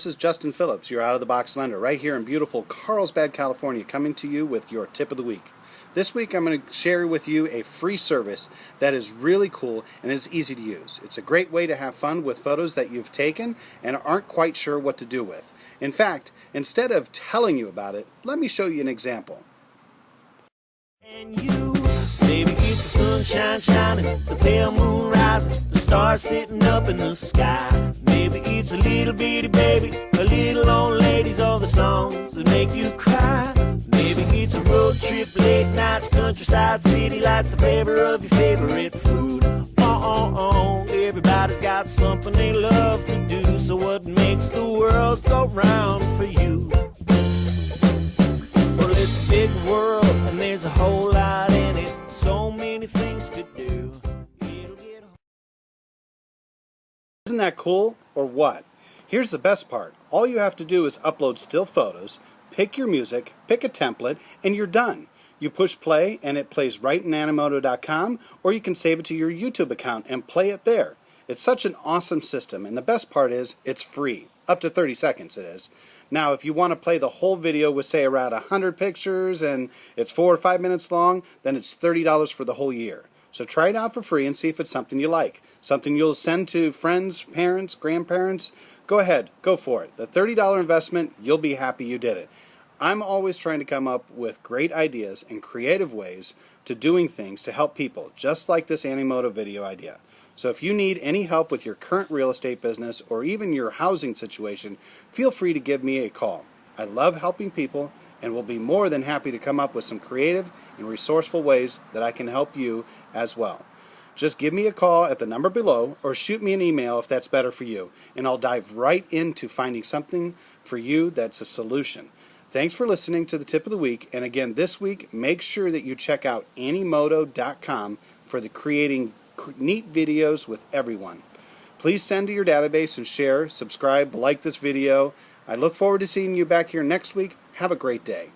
is Justin Phillips, your out-of-the-box lender, right here in beautiful Carlsbad, California, coming to you with your tip of the week. This week I'm going to share with you a free service that is really cool and is easy to use. It's a great way to have fun with photos that you've taken and aren't quite sure what to do with. In fact, instead of telling you about it, let me show you an example. And you, baby, it's the sunshine shining, the pale moon rising, the stars sitting up in the sky. Maybe it's a little bitty baby, a little old ladies, all the songs that make you cry. Maybe it's a road trip, late nights, countryside, city lights, the flavor of your favorite food. Everybody's got something they love to do, so what makes the world go round for you? Well, it's a big world, and there's a whole lot in it, so many things to do. Isn't that cool, or what? Here's the best part. All you have to do is upload still photos, pick your music, pick a template, and you're done. You push play and it plays right in Animoto.com, or you can save it to your YouTube account and play it there. It's such an awesome system, and the best part is it's free. Up to 30 seconds it is. Now if you want to play the whole video with say around 100 pictures and it's 4 or 5 minutes long, then it's $30 for the whole year. So try it out for free and see if it's something you like. Something you'll send to friends, parents, grandparents. Go ahead, go for it. The $30 investment, you'll be happy you did it. I'm always trying to come up with great ideas and creative ways to doing things to help people, just like this Animoto video idea. So if you need any help with your current real estate business or even your housing situation, feel free to give me a call. I love helping people and will be more than happy to come up with some creative and resourceful ways that I can help you as well. Just give me a call at the number below or shoot me an email if that's better for you, and I'll dive right into finding something for you that's a solution. Thanks for listening to the tip of the week, and again this week make sure that you check out Animoto.com for the creating neat videos with everyone. Please send to your database and share, subscribe, like this video. I look forward to seeing you back here next week. Have a great day.